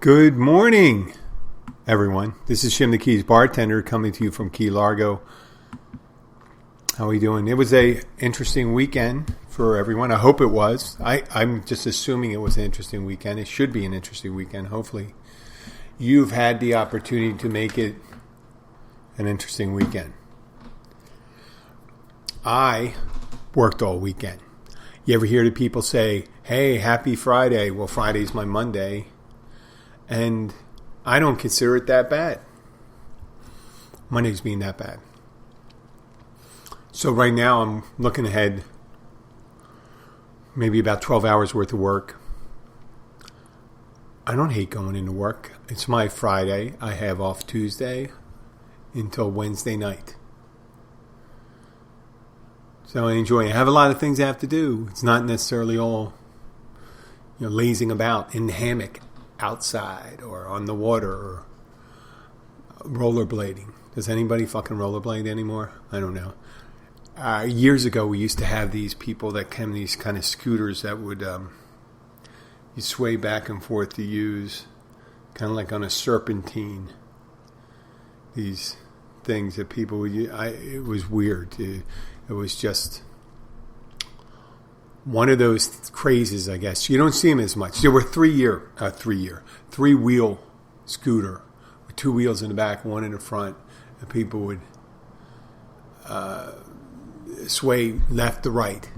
Good morning, everyone. This is Shim the Keys Bartender coming to you from Key Largo. How are we doing? It was a interesting weekend for everyone. I hope it was. I'm just assuming it was an interesting weekend. It should be an interesting weekend. Hopefully you've had the opportunity to make it an interesting weekend. I worked all weekend. You ever hear the people say, hey, happy Friday? Well, Friday's my Monday. And I don't consider it that bad. Monday's being that bad. So right now I'm looking ahead, maybe about 12 hours worth of work. I don't hate going into work. It's my Friday. I have off Tuesday until Wednesday night. So I enjoy it. I have a lot of things I have to do. It's not necessarily all, lazing about in the hammock outside or on the water or rollerblading. Does anybody fucking rollerblade anymore? I don't know. Years ago, we used to have these people that came in these kind of scooters that would you sway back and forth to use, kind of like on a serpentine. These things that people would use. It was weird. It was just one of those crazes, I guess. You don't see them as much. There were three-wheel scooter with two wheels in the back, one in the front, and people would sway left to right,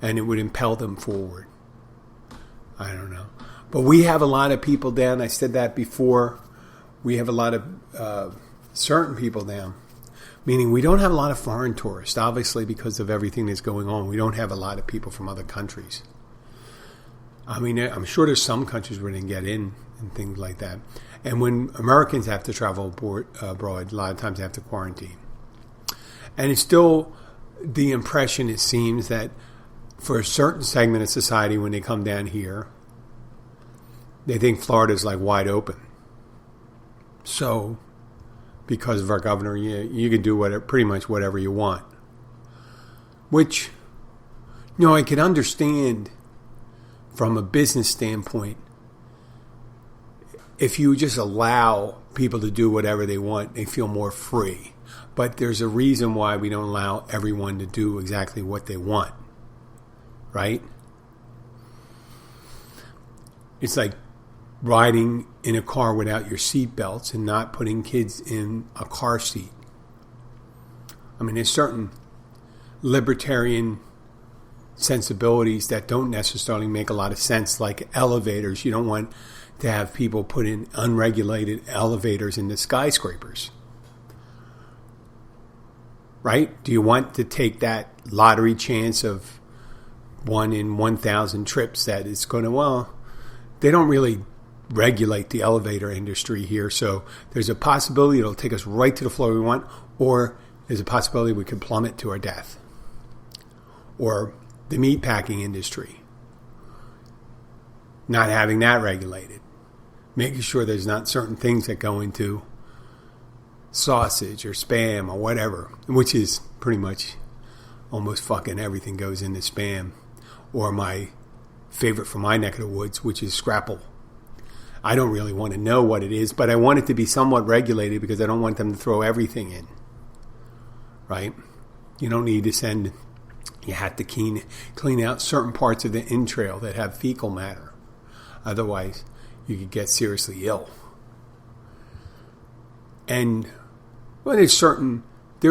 and it would impel them forward. I don't know. But we have a lot of people down. I said that before. We have a lot of certain people down. Meaning we don't have a lot of foreign tourists, obviously, because of everything that's going on. We don't have a lot of people from other countries. I mean, I'm sure there's some countries where they can get in and things like that. And when Americans have to travel abroad, a lot of times they have to quarantine. And it's still the impression, it seems, that for a certain segment of society, when they come down here, they think Florida's like wide open. So because of our governor, you can do pretty much whatever you want. Which, I can understand from a business standpoint. If you just allow people to do whatever they want, they feel more free. But there's a reason why we don't allow everyone to do exactly what they want. Right? It's like riding in a car without your seat belts and not putting kids in a car seat. I mean, there's certain libertarian sensibilities that don't necessarily make a lot of sense, like elevators. You don't want to have people put in unregulated elevators into skyscrapers. Right? Do you want to take that lottery chance of 1 in 1,000 trips that it's going to, they don't really regulate the elevator industry here, so there's a possibility it'll take us right to the floor we want, or there's a possibility we could plummet to our death. Or the meatpacking industry, not having that regulated, making sure there's not certain things that go into sausage or Spam or whatever, which is pretty much almost fucking everything goes into Spam, or my favorite from my neck of the woods, which is Scrapple. I don't really want to know what it is, but I want it to be somewhat regulated because I don't want them to throw everything in. Right? You don't need to send, you have to clean out certain parts of the entrail that have fecal matter. Otherwise, you could get seriously ill. And there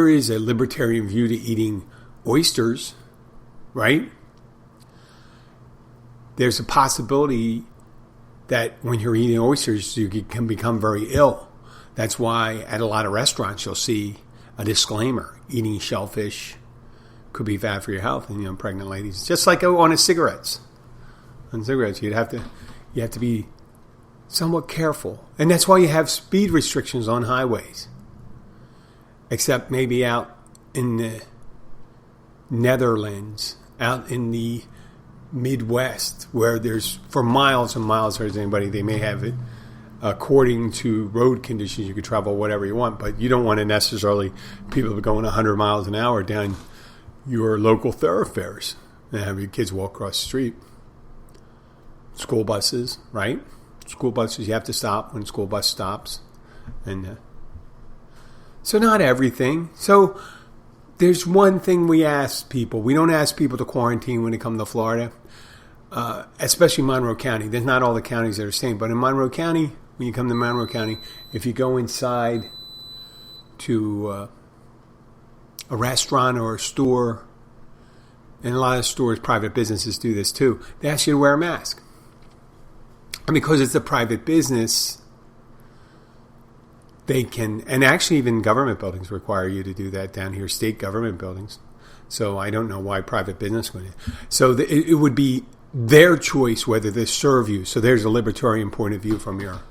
is a libertarian view to eating oysters, right? There's a possibility that when you're eating oysters, you can become very ill. That's why at a lot of restaurants, you'll see a disclaimer. Eating shellfish could be bad for your health. And, pregnant ladies, just like on cigarettes. On cigarettes, you have to be somewhat careful. And that's why you have speed restrictions on highways. Except maybe out in the Netherlands, out in the Midwest, where there's for miles and miles, there's anybody, they may have it according to road conditions. You could travel whatever you want, but you don't want to necessarily people going 100 miles an hour down your local thoroughfares and have your kids walk across the street. School buses, right? school buses, you have to stop when school bus stops. And so not everything. So there's one thing we ask people. We don't ask people to quarantine when they come to Florida, especially Monroe County. There's not all the counties that are the same. But in Monroe County, when you come to Monroe County, if you go inside to a restaurant or a store, and a lot of stores, private businesses do this too, they ask you to wear a mask. And because it's a private business, they can, and actually even government buildings require you to do that down here, state government buildings. So I don't know why private business would. So it would be their choice whether they serve you. So there's a libertarian point of view from your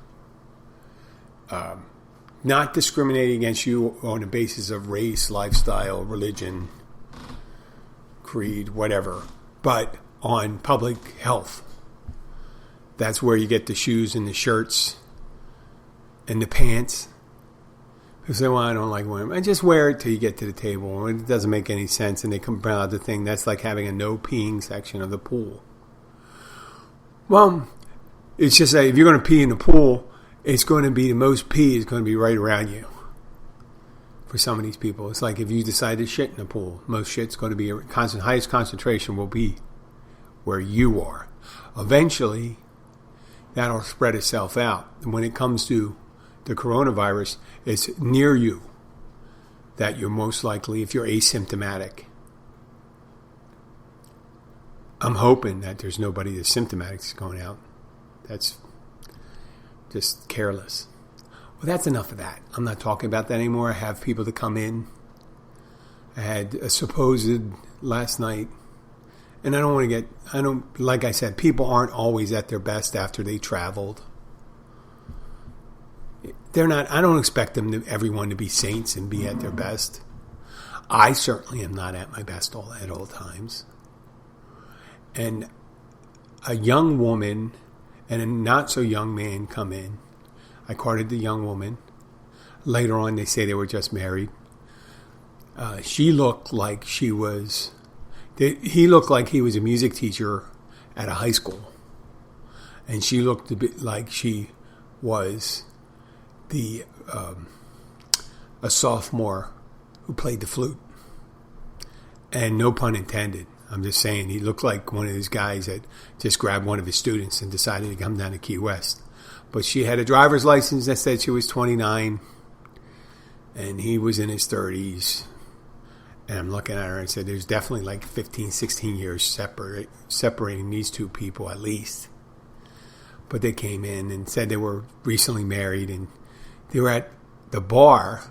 not discriminating against you on the basis of race, lifestyle, religion, creed, whatever, but on public health. That's where you get the shoes and the shirts and the pants. People say, well, I don't like wearing them. I just wear it till you get to the table. It doesn't make any sense. And they come out the thing. That's like having a no peeing section of the pool. Well, it's just that if you're going to pee in the pool, it's going to be the most pee is going to be right around you. For some of these people, it's like if you decide to shit in the pool, most shit's going to be highest concentration will be where you are. Eventually, that'll spread itself out. And when it comes to the coronavirus, it's near you that you're most likely, if you're asymptomatic. I'm hoping that there's nobody that's symptomatic that's going out. That's just careless. Well, that's enough of that. I'm not talking about that anymore. I have people to come in. I had a supposed last night. And I don't want to get, like I said, people aren't always at their best after they traveled. They're not, I don't expect everyone to be saints and be at their best. I certainly am not at my best at all times. And a young woman and a not so young man come in. I courted the young woman. Later on, they say they were just married. She looked like he looked like he was a music teacher at a high school. And she looked a bit like she was a sophomore who played the flute. And no pun intended. I'm just saying, he looked like one of these guys that just grabbed one of his students and decided to come down to Key West. But she had a driver's license that said she was 29, and he was in his 30s. And I'm looking at her and said, there's definitely like 15, 16 years separating these two people at least. But they came in and said they were recently married, and they were at the bar.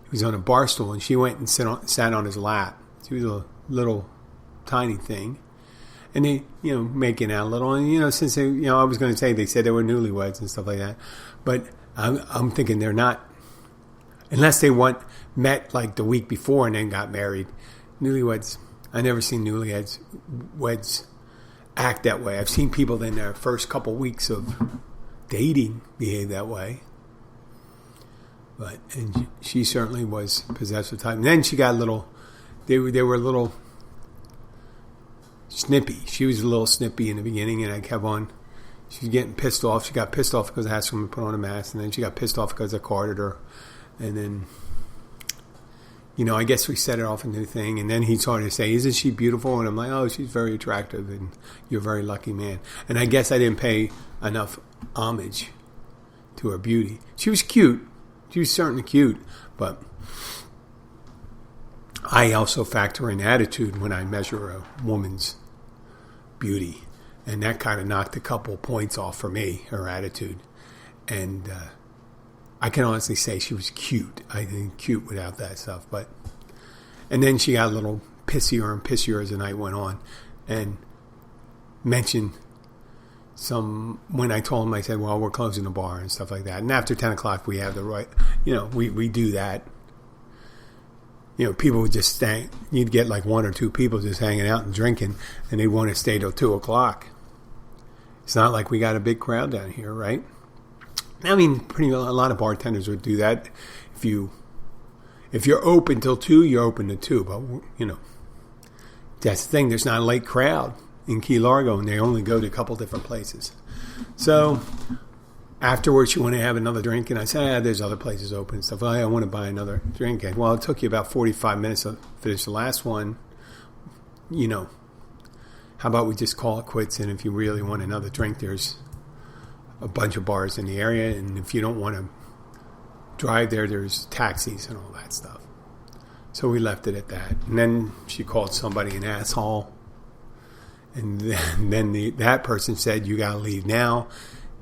He was on a bar stool, and she went and sat on his lap. She was a little tiny thing. And they, making out a little. And, since they, I was going to say they said they were newlyweds and stuff like that. But I'm thinking they're not, unless they met like the week before and then got married. Newlyweds, I never seen newlyweds act that way. I've seen people in their first couple weeks of dating behave that way. And she certainly was possessed with time. And then she got a little, they were a little snippy. She was a little snippy in the beginning, and I kept on. She was getting pissed off. She got pissed off because I asked him to put on a mask, and then she got pissed off because I carded her. And then, I guess we set it off a new thing. And then he started to say, isn't she beautiful? And I'm like, oh, she's very attractive, and you're a very lucky man. And I guess I didn't pay enough homage to her beauty. She was cute. She was certainly cute, but I also factor in attitude when I measure a woman's beauty. And that kind of knocked a couple points off for me, her attitude. And I can honestly say she was cute. I think cute without that stuff. And then she got a little pissier and pissier as the night went on. And mentioned when I told him, I said, well, we're closing the bar and stuff like that. And after 10 o'clock, we have the right, we do that. People would just stay. You'd get like one or two people just hanging out and drinking, and they'd want to stay till 2 o'clock. It's not like we got a big crowd down here, right? I mean, a lot of bartenders would do that. If you're open till 2, you're open to 2. But that's the thing. There's not a late crowd in Key Largo, and they only go to a couple different places. So afterwards, you want to have another drink? And I said, there's other places open and stuff. I want to buy another drink. And, well, it took you about 45 minutes to finish the last one. How about we just call it quits? And if you really want another drink, there's a bunch of bars in the area. And if you don't want to drive there, there's taxis and all that stuff. So we left it at that. And then she called somebody an asshole. And then that person said, you got to leave now.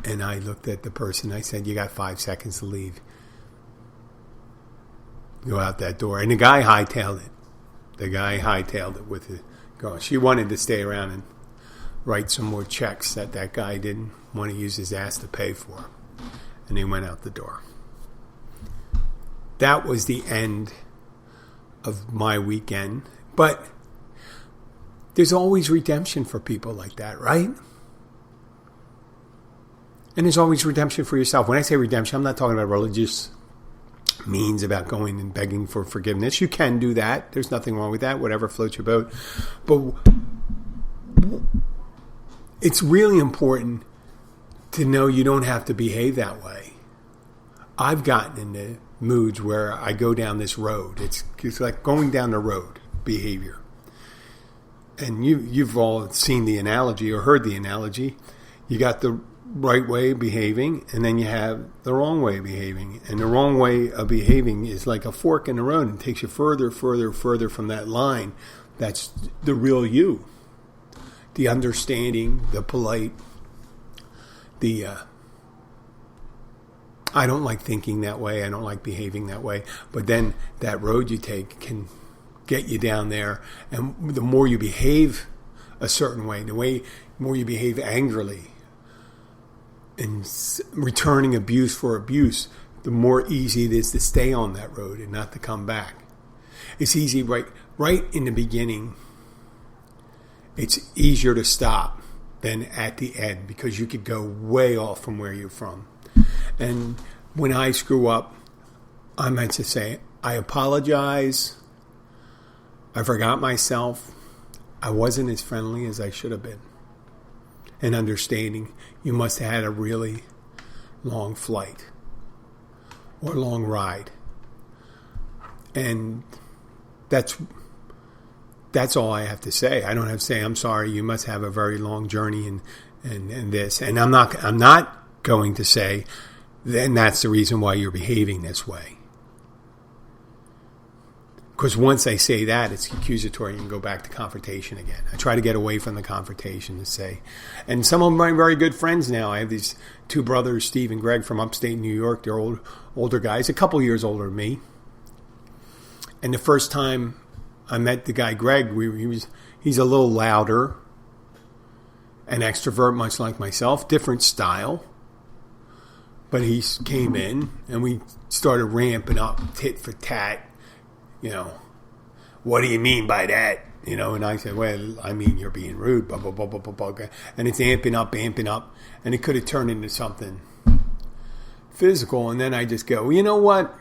And I looked at the person. I said, you got 5 seconds to leave. Go out that door. And the guy hightailed it. With the girl. She wanted to stay around and write some more checks that guy didn't want to use his ass to pay for. And he went out the door. That was the end of my weekend. But there's always redemption for people like that, right? And there's always redemption for yourself. When I say redemption, I'm not talking about religious means about going and begging for forgiveness. You can do that. There's nothing wrong with that, whatever floats your boat. But it's really important to know you don't have to behave that way. I've gotten into moods where I go down this road. It's like going down the road behavior. And you've all seen the analogy or heard the analogy. You got the right way of behaving, and then you have the wrong way of behaving. And the wrong way of behaving is like a fork in the road and takes you further from that line. That's the real you. The understanding, the polite, I don't like thinking that way. I don't like behaving that way. But then that road you take can get you down there. And the more you behave a certain way, the more you behave angrily and returning abuse for abuse, the more easy it is to stay on that road and not to come back. It's easy right in the beginning. It's easier to stop than at the end because you could go way off from where you're from. And when I screw up, I meant to say, I apologize. I forgot myself. I wasn't as friendly as I should have been. And understanding, you must have had a really long flight or long ride. And that's all I have to say. I don't have to say, I'm sorry, you must have a very long journey and this. And I'm not going to say, then that's the reason why you're behaving this way. Because once I say that, it's accusatory and go back to confrontation again. I try to get away from the confrontation to say. And some of my very good friends now, I have these two brothers, Steve and Greg, from upstate New York. They're older guys, a couple years older than me. And the first time I met the guy, Greg, he's a little louder, an extrovert, much like myself, different style. But he came in and we started ramping up tit for tat. What do you mean by that? And I said, well, I mean, you're being rude, blah, blah, blah, blah, blah, blah. And it's amping up. And it could have turned into something physical. And then I just go, well, you know what?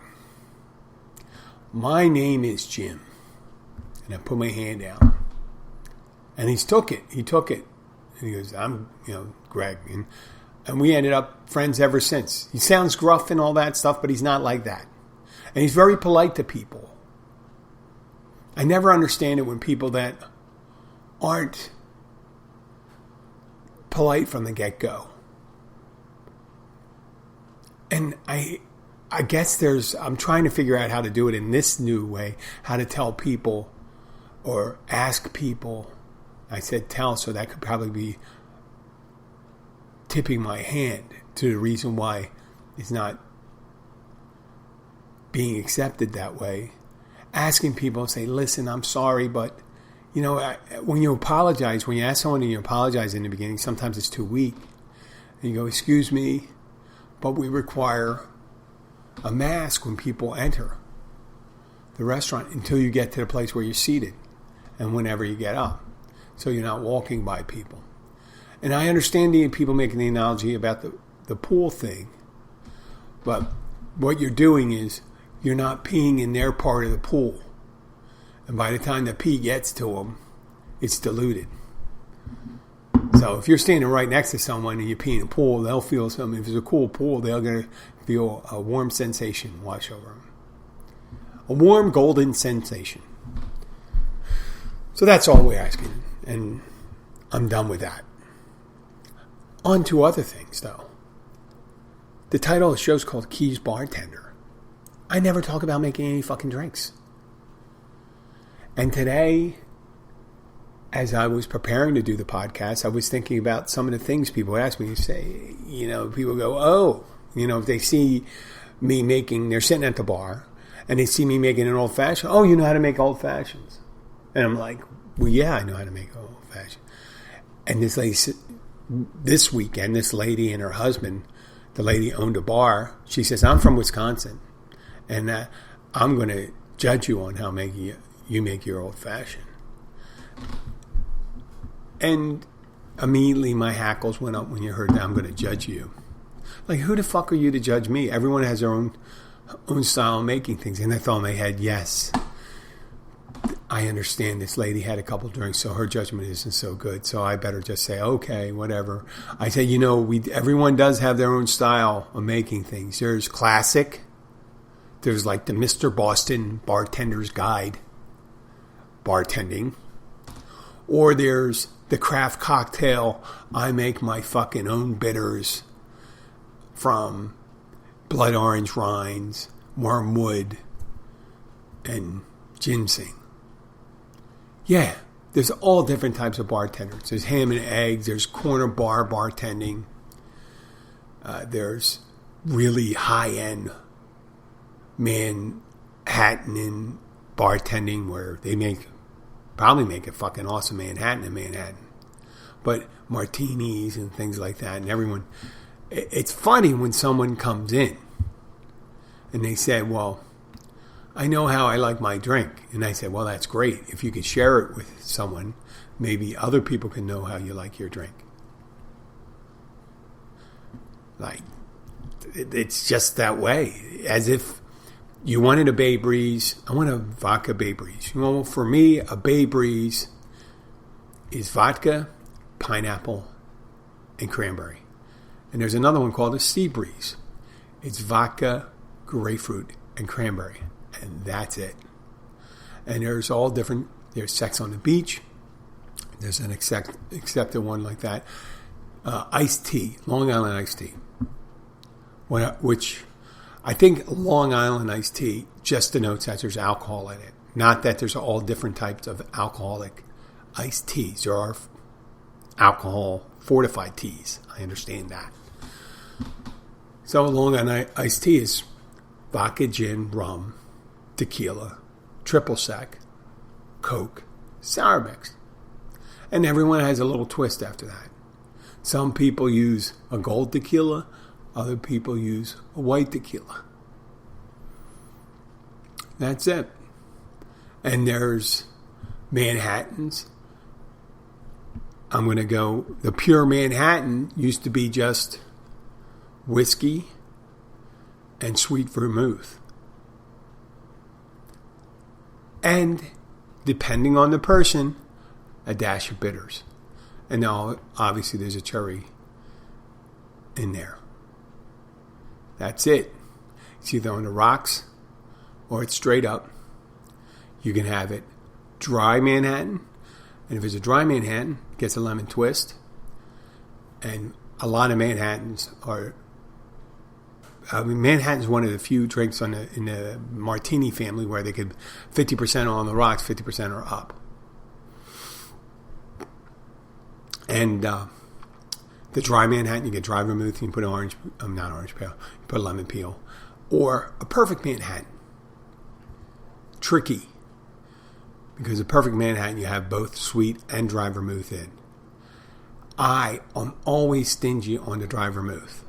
My name is Jim. And I put my hand out. And he took it. And he goes, I'm, Greg. And we ended up friends ever since. He sounds gruff and all that stuff, but he's not like that. And he's very polite to people. I never understand it when people that aren't polite from the get-go. And I guess I'm trying to figure out how to do it in this new way, how to tell people or ask people. I said tell, so that could probably be tipping my hand to the reason why it's not being accepted that way. Asking people, say, listen, I'm sorry, but, when you apologize, when you ask someone and you apologize in the beginning, sometimes it's too weak. And you go, excuse me, but we require a mask when people enter the restaurant until you get to the place where you're seated and whenever you get up. So you're not walking by people. And I understand the people making the analogy about the pool thing. But what you're doing is you're not peeing in their part of the pool. And by the time the pee gets to them, it's diluted. So if you're standing right next to someone and you pee in a pool, they'll feel something. If it's a cool pool, they're going to feel a warm sensation wash over them. A warm golden sensation. So that's all we're asking. And I'm done with that. On to other things, though. The title of the show is called Keys Bartender. I never talk about making any fucking drinks. And today, as I was preparing to do the podcast, I was thinking about some of the things people ask me. Say, people go, oh, if they see me making, they're sitting at the bar, and they see me making an old fashioned. Oh, you know how to make old fashions? And I'm like, well, yeah, I know how to make old fashioned. And this weekend, this lady and her husband, the lady owned a bar. She says, I'm from Wisconsin, and I'm going to judge you on how you make your old fashioned. And immediately my hackles went up when you heard that I'm going to judge you. Like, who the fuck are you to judge me? Everyone has their own style of making things. And I thought in my head, yes, I understand this lady had a couple drinks, so her judgment isn't so good. So I better just say, okay, whatever. I say, everyone does have their own style of making things. There's classic. There's like the Mr. Boston Bartender's Guide bartending. Or there's the craft cocktail. I make my fucking own bitters from blood orange rinds, wormwood, and ginseng. Yeah, there's all different types of bartenders. There's ham and eggs. There's corner bar bartending. There's really high-end Manhattan bartending where they probably make a fucking awesome Manhattan in Manhattan. But martinis and things like that, and everyone... It's funny when someone comes in and they say, well, I know how I like my drink. And I say, well, that's great. If you could share it with someone, maybe other people can know how you like your drink. Like, it's just that way. As if you wanted a Bay Breeze. I want a vodka Bay Breeze. For me, a Bay Breeze is vodka, pineapple, and cranberry. And there's another one called a Sea Breeze. It's vodka, grapefruit, and cranberry. And that's it. And there's all different. There's Sex on the Beach. There's an accepted one like that. Iced tea, Long Island iced tea. Which I think Long Island iced tea just denotes that there's alcohol in it. Not that there's all different types of alcoholic iced teas. There are alcohol fortified teas. I understand that. So Long Island iced tea is vodka, gin, rum, tequila, triple sec, Coke, sour mix. And everyone has a little twist after that. Some people use a gold tequila. Other people use a white tequila. That's it. And there's Manhattans. I'm going to go, the pure Manhattan used to be just whiskey and sweet vermouth. And depending on the person, a dash of bitters. And now, obviously, there's a cherry in there. That's it. It's either on the rocks or it's straight up. You can have it dry Manhattan. And if it's a dry Manhattan, it gets a lemon twist. And a lot of Manhattans are... Manhattan's one of the few drinks in the martini family where they could 50% on the rocks, 50% are up. And the dry Manhattan, you get dry vermouth, you can put not orange peel, you put lemon peel. Or a perfect Manhattan. Tricky. Because a perfect Manhattan, you have both sweet and dry vermouth in. I am always stingy on the dry vermouth.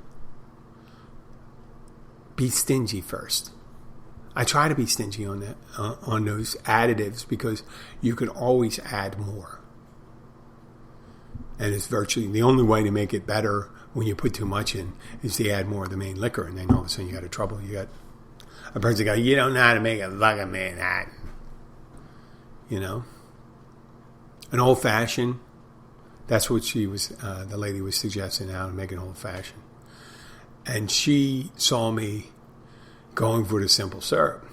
Be stingy first. I try to be stingy on that, on those additives because you can always add more. And it's virtually the only way to make it better when you put too much in is to add more of the main liquor, and then all of a sudden you got a trouble. You got a person go, you don't know how to make a fucking Manhattan. You know? An old fashioned, That's what she was. The lady was suggesting how to make an old fashioned, and she saw me going for the simple syrup.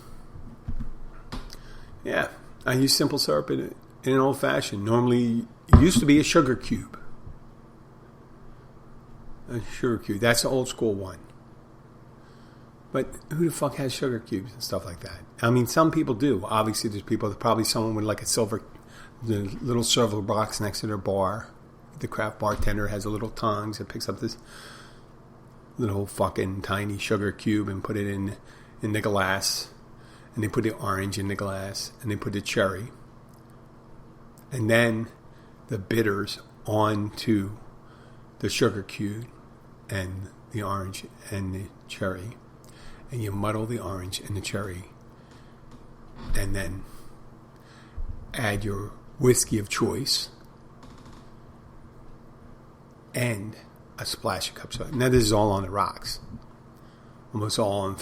Yeah, I use simple syrup in an old fashioned. Normally, it used to be a sugar cube. A sugar cube. That's the old school one. But who the fuck has sugar cubes and stuff like that? I mean, some people do. Obviously, there's people. Probably someone with like the little silver box next to their bar. The craft bartender has a little tongs that picks up this little fucking tiny sugar cube and put it in the glass. And they put the orange in the glass. And they put the cherry. And then the bitters onto the sugar cube and the orange and the cherry. And you muddle the orange and the cherry. And then add your whiskey of choice. And a splash of cup soda. Now this is all on the rocks. Almost all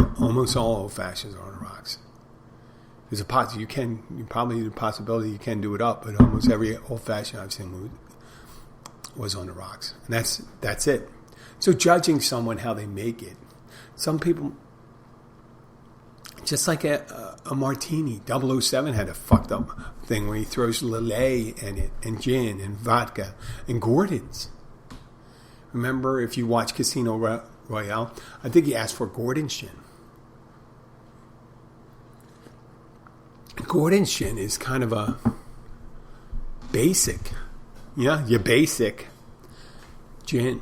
old fashions are on the rocks. There's a probably the possibility you can do it up, but almost every old fashioned I've seen was on the rocks, and that's it. So judging someone how they make it, some people, just like a martini, 007 had a fucked up thing where he throws Lillet in it, and gin, and vodka, and Gordon's. Remember, if you watch Casino Royale, I think he asked for Gordon's gin. Gordon's gin is kind of a basic, your basic gin.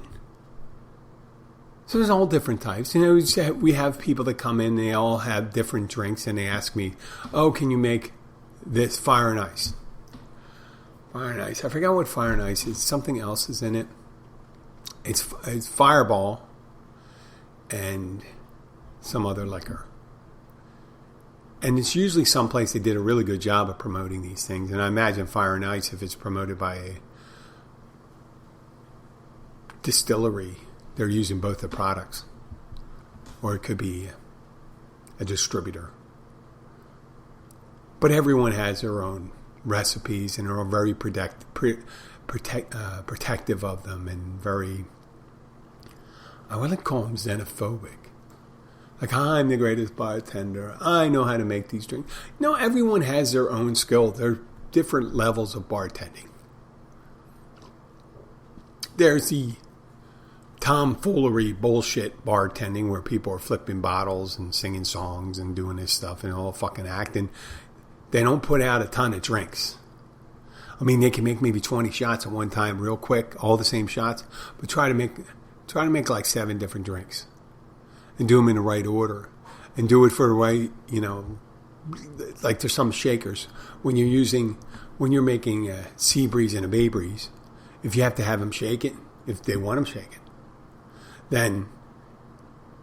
So there's all different types. We have people that come in, they all have different drinks, and they ask me, oh, can you make this fire and ice? Fire and ice. I forgot what fire and ice is. Something else is in it. It's Fireball and some other liquor. And it's usually someplace they did a really good job of promoting these things. And I imagine Fire and Ice, if it's promoted by a distillery, they're using both the products. Or it could be a distributor. But everyone has their own recipes and are very protective of them and very, I wouldn't call them xenophobic. Like, I'm the greatest bartender. I know how to make these drinks. No, everyone has their own skill. There are different levels of bartending. There's the tomfoolery bullshit bartending where people are flipping bottles and singing songs and doing this stuff and all fucking acting. They don't put out a ton of drinks. I mean, they can make maybe 20 shots at one time real quick, all the same shots, but try to make like 7 different drinks. And do them in the right order. And do it for the right, like there's some shakers. When you're making a sea breeze and a bay breeze, if you have to have them shake it, if they want them shaken, then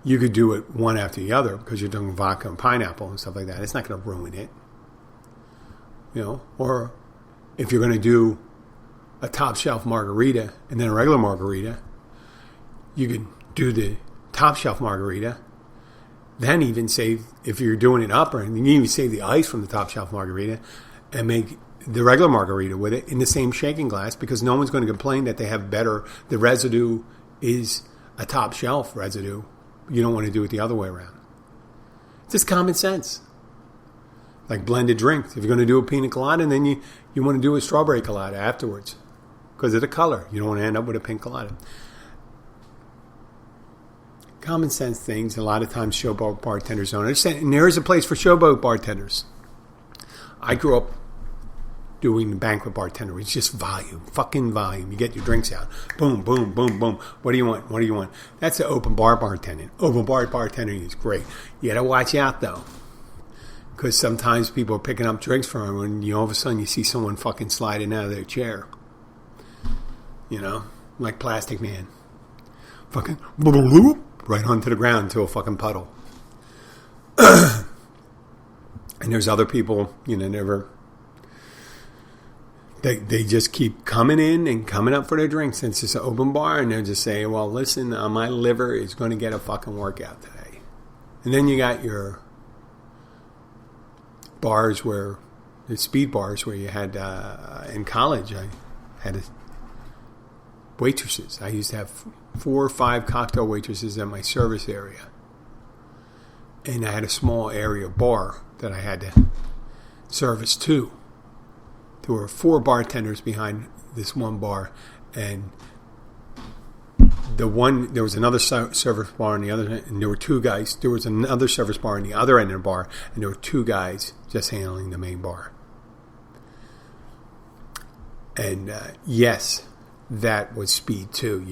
you could do it one after the other because you're doing vodka and pineapple and stuff like that. It's not going to ruin it. Or if you're going to do a top shelf margarita and then a regular margarita, you could do the top shelf margarita, then even save, if you're doing it up, or you can even save the ice from the top shelf margarita and make the regular margarita with it in the same shaking glass, because no one's going to complain that they have the residue is a top shelf residue. You don't want to do it the other way around. It's just common sense. Like blended drinks. If you're going to do a pina colada, and then you want to do a strawberry colada afterwards because of the color. You don't want to end up with a pink colada. Common sense things. A lot of times showboat bartenders don't understand. And there is a place for showboat bartenders. I grew up doing banquet bartender. It's just volume. Fucking volume. You get your drinks out. Boom, boom, boom, boom. What do you want? What do you want? That's the open bar bartending. Open bar bartending is great. You got to watch out, though. Because sometimes people are picking up drinks from them and all of a sudden you see someone fucking sliding out of their chair. Like Plastic Man. Fucking right onto the ground into a fucking puddle. And there's other people, they just keep coming in and coming up for their drinks. And it's just an open bar, and they're just saying, well, listen, my liver is going to get a fucking workout today. And then you got your bars the speed bars where you had, in college, I had waitresses. I used to have 4 or 5 cocktail waitresses at my service area. And I had a small area bar that I had to service too. There were 4 bartenders behind this one bar, and there was another service bar on the other end, and there were 2 guys. There was another service bar on the other end of the bar, and there were 2 guys just handling the main bar. And yes, that was speed too.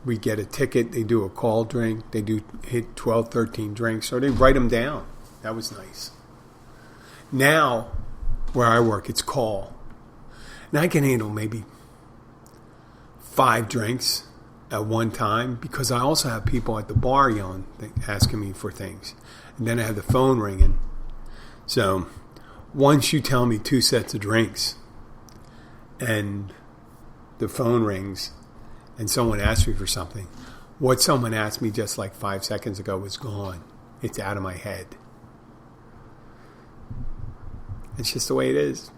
We get a ticket, they do a call drink, they do hit 12, 13 drinks, or they write them down. That was nice. Now, where I work, it's call. And I can handle maybe 5 drinks at one time, because I also have people at the bar yelling, asking me for things. And then I have the phone ringing. So once you tell me 2 sets of drinks and the phone rings and someone asks me for something, what someone asked me just like 5 seconds ago is gone. It's out of my head. It's just the way it is.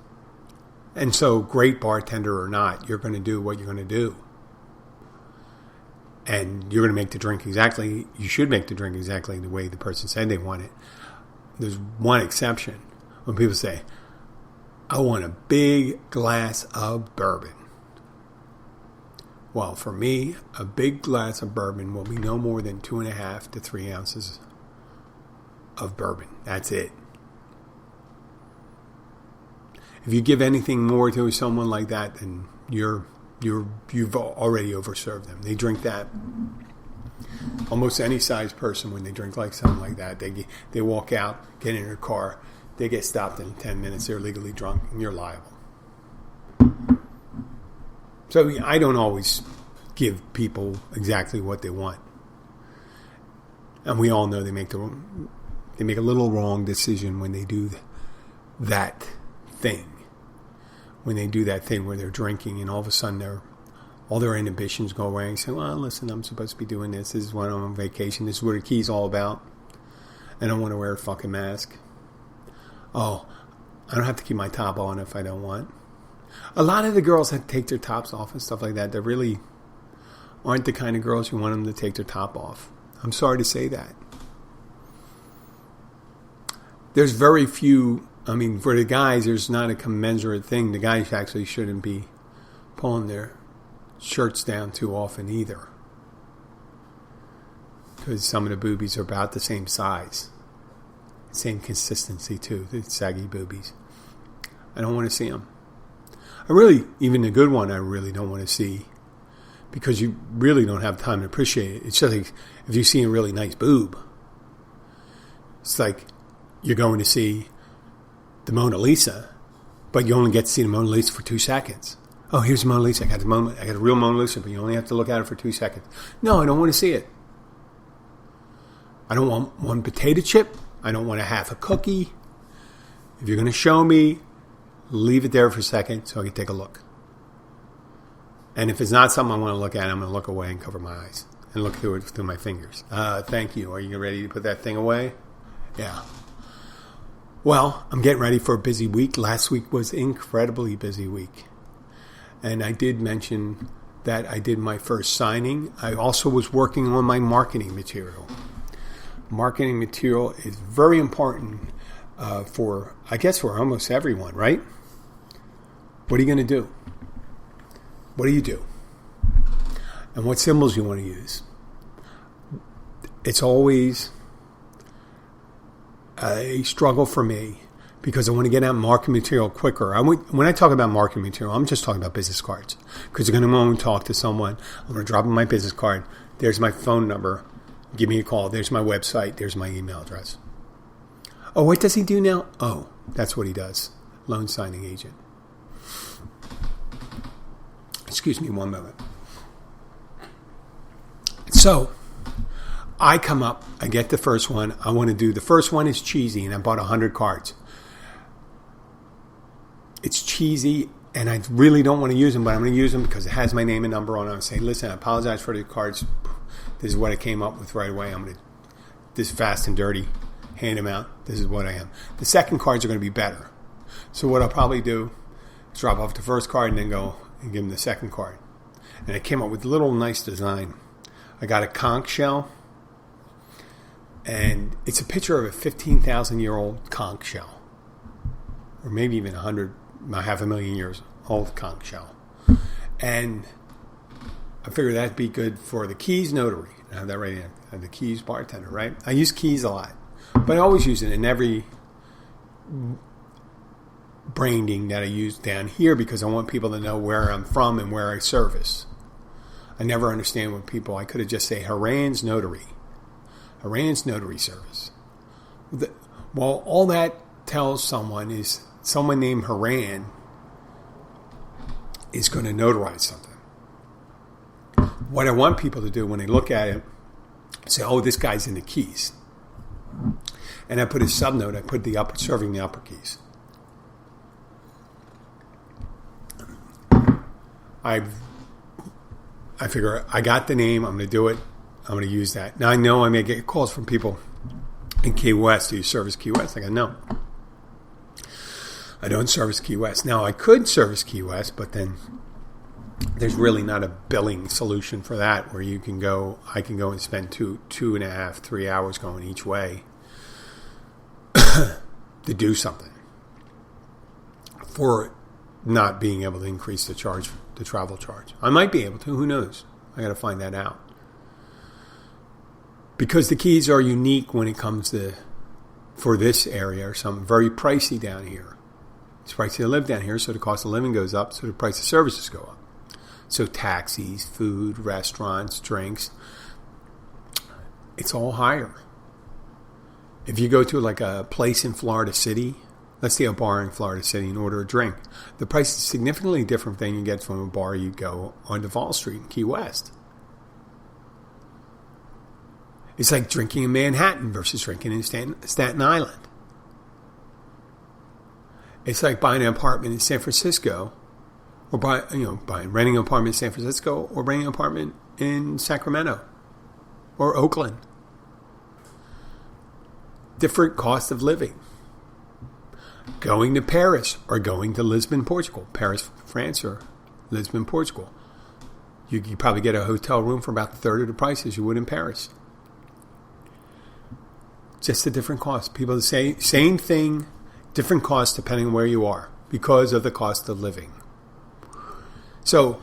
And so, great bartender or not, you're going to do what you're going to do. And you're going to make the drink you should make the drink exactly the way the person said they want it. There's one exception. When people say, I want a big glass of bourbon. Well, for me, a big glass of bourbon will be no more than 2.5 to 3 ounces of bourbon. That's it. If you give anything more to someone like that, then you've already overserved them. They drink that. Almost any size person, when they drink like something like that, they walk out, get in their car, they get stopped in 10 minutes. They're legally drunk, and you're liable. So I don't always give people exactly what they want, and we all know they make a little wrong decision when they do that thing. When they do that thing where they're drinking and all of a sudden all their inhibitions go away and say, well, listen, I'm supposed to be doing this. This is when I'm on vacation. This is what the key's all about. I don't want to wear a fucking mask. Oh, I don't have to keep my top on if I don't want. A lot of the girls that take their tops off and stuff like that, they really aren't the kind of girls you want them to take their top off. I'm sorry to say that. There's very few... for the guys, there's not a commensurate thing. The guys actually shouldn't be pulling their shirts down too often either, because some of the boobies are about the same size, same consistency too, the saggy boobies. I don't want to see them. Even the good one, I really don't want to see, because you really don't have time to appreciate it. It's just like if you see a really nice boob, it's like you're going to see the Mona Lisa, but you only get to see the Mona Lisa for 2 seconds. Oh, here's the Mona Lisa. I got a real Mona Lisa, but you only have to look at it for 2 seconds. No, I don't want to see it. I don't want one potato chip. I don't want a half a cookie. If you're going to show me, leave it there for a second so I can take a look. And if it's not something I want to look at, I'm going to look away and cover my eyes and look through it through my fingers. Thank you. Are you ready to put that thing away? Yeah. Well, I'm getting ready for a busy week. Last week was an incredibly busy week. And I did mention that I did my first signing. I also was working on my marketing material. Marketing material is very important for almost everyone, right? What are you going to do? What do you do? And what symbols you want to use? It's always a struggle for me, because I want to get out marketing material quicker. When I talk about marketing material, I'm just talking about business cards, because you're going to want to talk to someone. I'm going to drop in my business card. There's my phone number. Give me a call. There's my website. There's my email address. Oh, what does he do now? Oh, that's what he does. Loan signing agent. Excuse me one moment. So I come up, I get the first one. I want to do, the first one is cheesy, and I bought 100 cards. It's cheesy, and I really don't want to use them, but I'm going to use them because it has my name and number on it. I'm saying, listen, I apologize for the cards. This is what I came up with right away. I'm going to, this fast and dirty, hand them out. This is what I am. The second cards are going to be better. So what I'll probably do is drop off the first card and then go and give them the second card. And I came up with a little nice design. I got a conch shell, and it's a picture of a 15,000-year-old conch shell, or maybe even 500,000 years old conch shell. And I figured that'd be good for the keys notary. I have that right in. I have the keys bartender, right? I use keys a lot, but I always use it in every branding that I use down here because I want people to know where I'm from and where I service. I never understand when people, I could have just say Haran's Notary Service. Well, all that tells someone is someone named Haran is going to notarize something. What I want people to do when they look at it, say, oh, this guy's in the keys. And I put a subnote, I put serving the upper keys. I figure I got the name, I'm going to do it, I'm going to use that. Now I know I may get calls from people in Key West. Do you service Key West? I go, no. I don't service Key West. Now I could service Key West, but then there's really not a billing solution for that where I can go and spend 2.5, 3 hours going each way to do something for not being able to increase the travel charge. I might be able to, who knows? I got to find that out. Because the keys are unique when it comes to, for this area or something, very pricey down here. It's pricey to live down here, so the cost of living goes up, so the price of services go up. So taxis, food, restaurants, drinks, it's all higher. If you go to like a place in Florida City, let's say a bar in Florida City and order a drink, the price is significantly different than you get from a bar you go on Duval Street in Key West. It's like drinking in Manhattan versus drinking in Staten Island. It's like buying an apartment in San Francisco, or renting an apartment in San Francisco, or renting an apartment in Sacramento or Oakland. Different cost of living. Going to Paris or going to Lisbon, Portugal. Paris, France, or Lisbon, Portugal. You probably get a hotel room for about a third of the price as you would in Paris. Just a different cost. People say same thing, different cost depending on where you are because of the cost of living. So,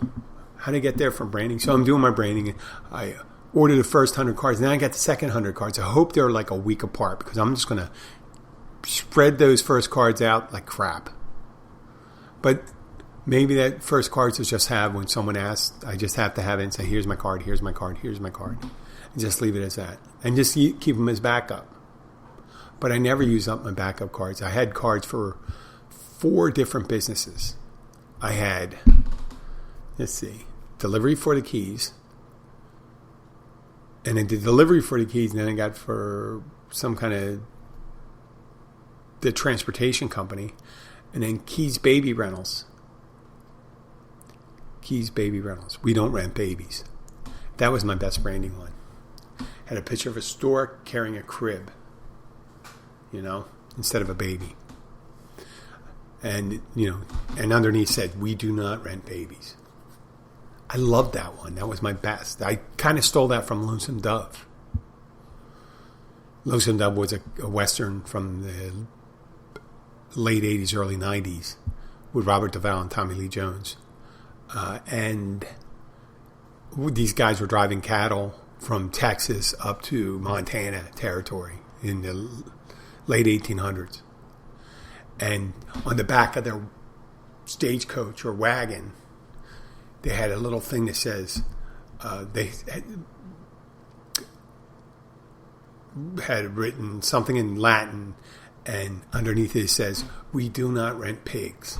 how to get there from branding? So I'm doing my branding. I ordered the first 100 cards, and then I got the second 100 cards. I hope they're like a week apart because I'm just going to spread those first cards out like crap. But maybe that first cards I just have when someone asks, I just have to have it and say, here's my card, here's my card, here's my card. And just leave it as that. And just keep them as backup. But I never use up my backup cards. I had cards for 4 different businesses. I had, delivery for the keys. And I did delivery for the keys, and then I got for some kind of the transportation company. And then Keys Baby Rentals. Keys Baby Rentals. We don't rent babies. That was my best branding one. Had a picture of a store carrying a crib. Instead of a baby. And, and underneath said, we do not rent babies. I loved that one. That was my best. I kind of stole that from Lonesome Dove. Lonesome Dove was a Western from the late 80s, early 90s with Robert Duvall and Tommy Lee Jones. And these guys were driving cattle from Texas up to Montana territory in the late 1800s. And on the back of their stagecoach or wagon, they had a little thing that says, they had written something in Latin, and underneath it says, we do not rent pigs.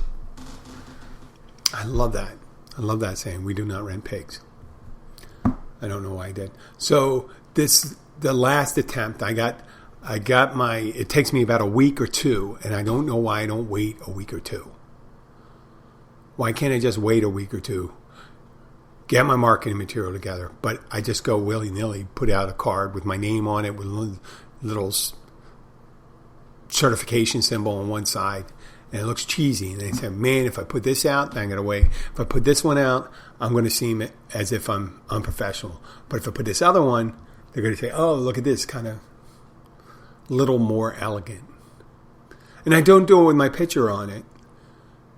I love that. I love that saying, we do not rent pigs. I don't know why I did. So the last attempt, I got it takes me about a week or 2, and I don't know why I don't wait a week or 2. Why can't I just wait a week or 2? Get my marketing material together, but I just go willy-nilly, put out a card with my name on it with a little certification symbol on one side and it looks cheesy. And they say, man, if I put this out, I'm going to wait. If I put this one out, I'm going to seem as if I'm unprofessional. But if I put this other one, they're going to say, oh, look at this, kind of little more elegant. And I don't do it with my picture on it.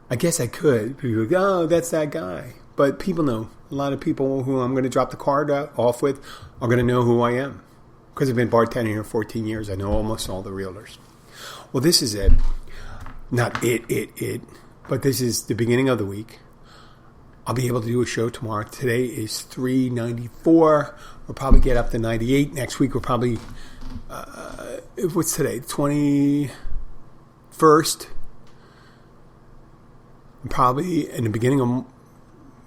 I guess I could. People go, oh, that's that guy. But people know. A lot of people who I'm going to drop the card off with are going to know who I am. Because I've been bartending here 14 years. I know almost all the realtors. Well, this is it. Not it. But this is the beginning of the week. I'll be able to do a show tomorrow. Today is 394. We'll probably get up to 98. Next week we'll probably... what's today? 21st. Probably in the beginning of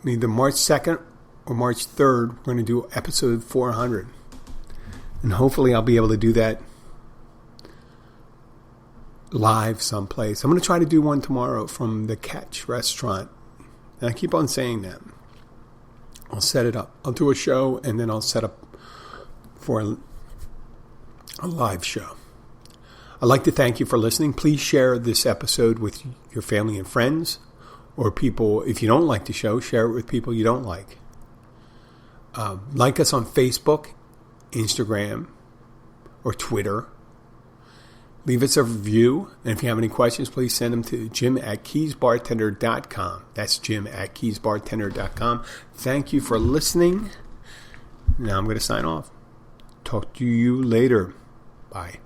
either March 2nd or March 3rd, we're going to do episode 400. And hopefully I'll be able to do that live someplace. I'm going to try to do one tomorrow from the Catch restaurant. And I keep on saying that. I'll set it up. I'll do a show and then I'll set up for a live show. I'd like to thank you for listening. Please share this episode with your family and friends. Or people, if you don't like the show, share it with people you don't like. Like us on Facebook, Instagram, or Twitter. Leave us a review. And if you have any questions, please send them to jim@keysbartender.com. That's jim@keysbartender.com. Thank you for listening. Now I'm going to sign off. Talk to you later. Bye.